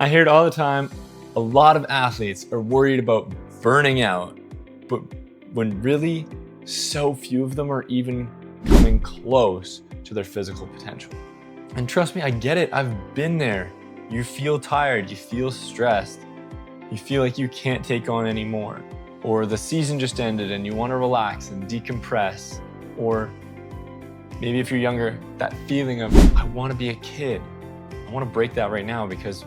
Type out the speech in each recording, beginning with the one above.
I hear it all the time. A lot of athletes are worried about burning out, but when really so few of them are even coming close to their physical potential. And trust me, I get it. I've been there. You feel tired, you feel stressed, you feel like you can't take on anymore, or the season just ended and you want to relax and decompress, or maybe if you're younger, that feeling of, I want to be a kid. I want to break that right now, because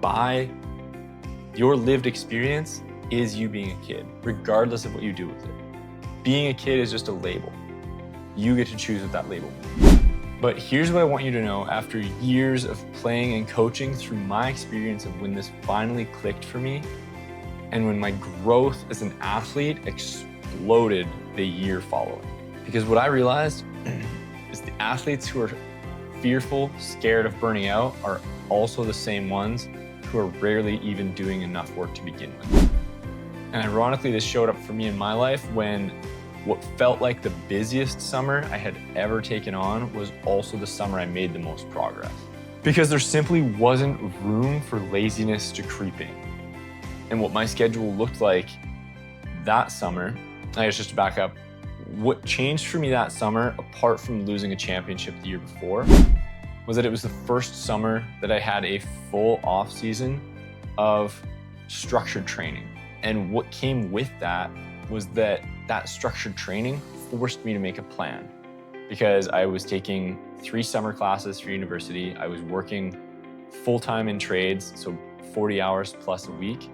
by your lived experience is you being a kid, regardless of what you do with it. Being a kid is just a label. You get to choose what that label means. But here's what I want you to know after years of playing and coaching, through my experience of when this finally clicked for me, and when my growth as an athlete exploded the year following. Because what I realized is the athletes who are fearful, scared of burning out are also the same ones who are rarely even doing enough work to begin with. And ironically, this showed up for me in my life when what felt like the busiest summer I had ever taken on was also the summer I made the most progress. Because there simply wasn't room for laziness to creep in. And what my schedule looked like that summer, I guess just to back up, what changed for me that summer, apart from losing a championship the year before, was that it was the first summer that I had a full off season of structured training. And what came with that was that structured training forced me to make a plan, because I was taking 3 summer classes for university. I was working full-time in trades, so 40 hours plus a week.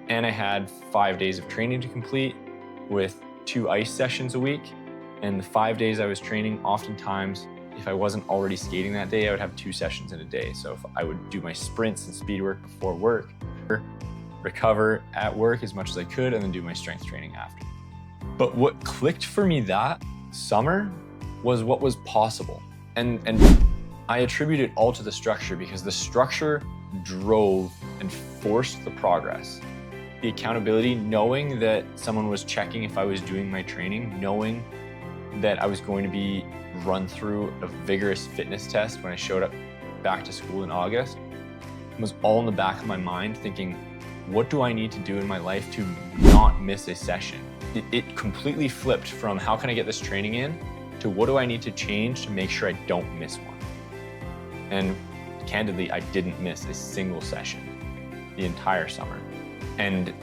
And I had 5 days of training to complete with 2 ice sessions a week. And the 5 days I was training, oftentimes, if I wasn't already skating that day, I would have 2 sessions in a day. So if I would do my sprints and speed work before work, recover at work as much as I could, and then do my strength training after. But what clicked for me that summer was what was possible. And I attribute it all to the structure, because the structure drove and forced the progress. The accountability, knowing that someone was checking if I was doing my training, knowing that I was going to be run through a vigorous fitness test when I showed up back to school in August, was all in the back of my mind, thinking, what do I need to do in my life to not miss a session? It completely flipped from how can I get this training in to what do I need to change to make sure I don't miss one. And candidly, I didn't miss a single session the entire summer. And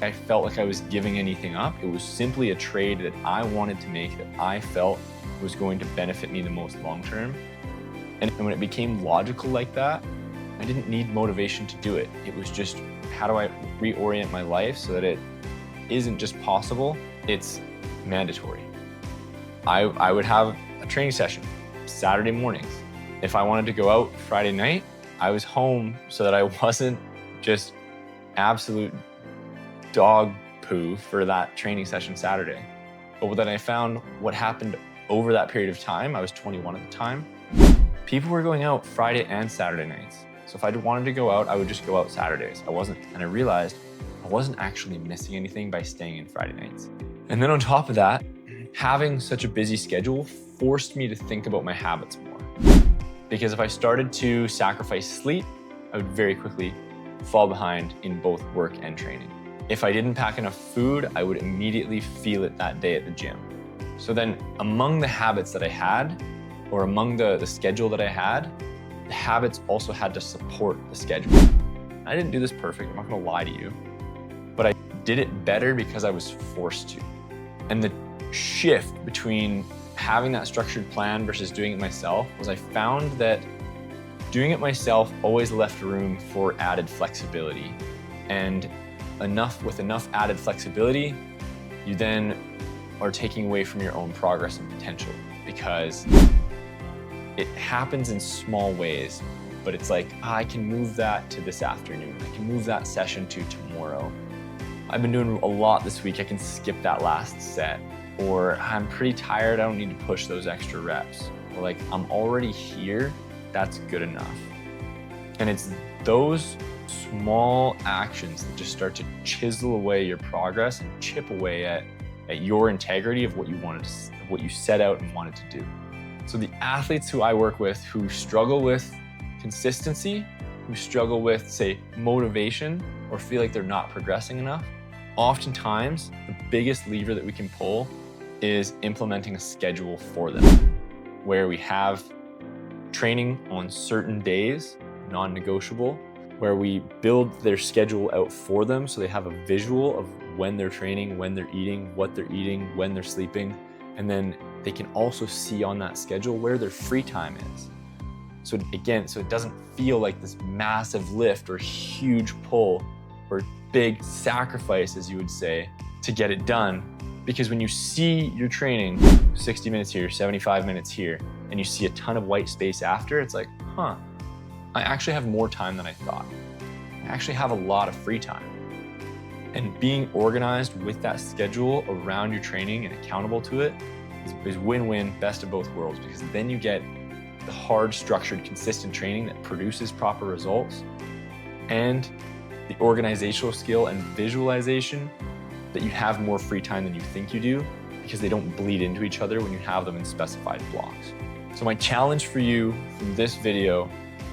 I felt like I was giving anything up. It was simply a trade that I wanted to make, that I felt was going to benefit me the most long-term. And when it became logical like that, I didn't need motivation to do it. It was just, how do I reorient my life so that it isn't just possible, it's mandatory. I would have a training session Saturday mornings. If I wanted to go out Friday night, I was home so that I wasn't just absolute dog poo for that training session Saturday. But then I found what happened over that period of time, I was 21 at the time, people were going out Friday and Saturday nights. So if I wanted to go out, I would just go out Saturdays. And I realized I wasn't actually missing anything by staying in Friday nights. And then on top of that, having such a busy schedule forced me to think about my habits more. Because if I started to sacrifice sleep, I would very quickly fall behind in both work and training. If I didn't pack enough food, I would immediately feel it that day at the gym. So then among the habits that I had, or among the schedule that I had, the habits also had to support the schedule. I didn't do this perfect, I'm not gonna lie to you, but I did it better because I was forced to. And the shift between having that structured plan versus doing it myself was I found that doing it myself always left room for added flexibility. And with enough added flexibility, you then are taking away from your own progress and potential, because it happens in small ways, but it's like, I can move that to this afternoon. I can move that session to tomorrow. I've been doing a lot this week. I can skip that last set. Or I'm pretty tired. I don't need to push those extra reps. Or like, I'm already here. That's good enough. And it's those small actions that just start to chisel away your progress and chip away at your integrity of what you set out and wanted to do. So the athletes who I work with who struggle with consistency, who struggle with, say, motivation or feel like they're not progressing enough, oftentimes the biggest lever that we can pull is implementing a schedule for them, where we have training on certain days, non-negotiable, where we build their schedule out for them so they have a visual of when they're training, when they're eating, what they're eating, when they're sleeping, and then they can also see on that schedule where their free time is. So again, so it doesn't feel like this massive lift or huge pull or big sacrifice, as you would say, to get it done. Because when you see your training 60 minutes here, 75 minutes here, and you see a ton of white space after, it's like, huh, I actually have more time than I thought. I actually have a lot of free time. And being organized with that schedule around your training and accountable to it is win-win, best of both worlds, because then you get the hard, structured, consistent training that produces proper results, and the organizational skill and visualization that you have more free time than you think you do, because they don't bleed into each other when you have them in specified blocks. So my challenge for you from this video,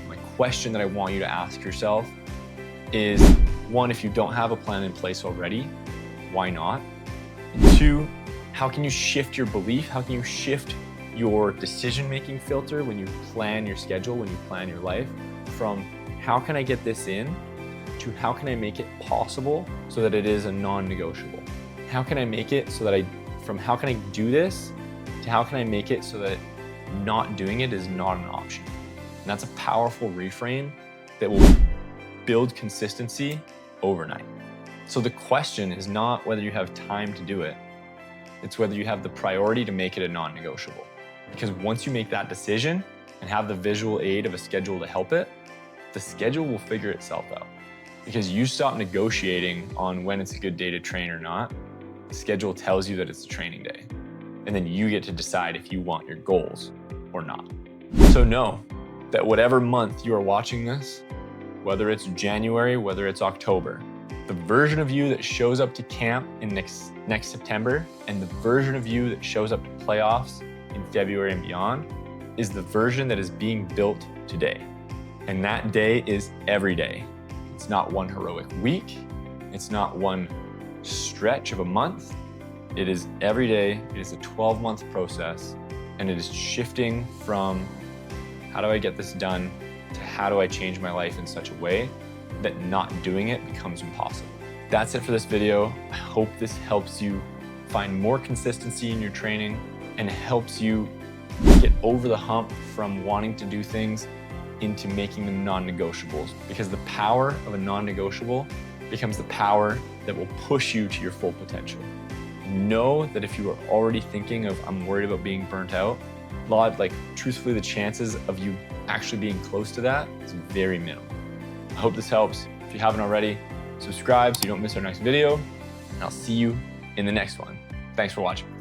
my question that I want you to ask yourself is, one, if you don't have a plan in place already, why not? And two, how can you shift your belief? How can you shift your decision-making filter when you plan your schedule, when you plan your life, from how can I get this in to how can I make it possible so that it is a non-negotiable? How can I make it so that from how can I do this to how can I make it so that not doing it is not an option? And that's a powerful reframe that will build consistency overnight. So the question is not whether you have time to do it, it's whether you have the priority to make it a non-negotiable. Because once you make that decision and have the visual aid of a schedule to help it, the schedule will figure itself out. Because you stop negotiating on when it's a good day to train or not, the schedule tells you that it's a training day. And then you get to decide if you want your goals or not. So know that whatever month you are watching this, whether it's January, whether it's October, the version of you that shows up to camp in next September and the version of you that shows up to playoffs in February and beyond is the version that is being built today. And that day is every day. It's not one heroic week. It's not one stretch of a month. It is every day. It is a 12-month process. And it is shifting from how do I get this done to how do I change my life in such a way that not doing it becomes impossible. That's it for this video. I hope this helps you find more consistency in your training and helps you get over the hump from wanting to do things into making them non-negotiables, because the power of a non-negotiable becomes the power that will push you to your full potential. Know that if you are already thinking of, I'm worried about being burnt out, truthfully, the chances of you actually being close to that is very minimal. I hope this helps. If you haven't already, subscribe so you don't miss our next video, and I'll see you in the next one. Thanks for watching.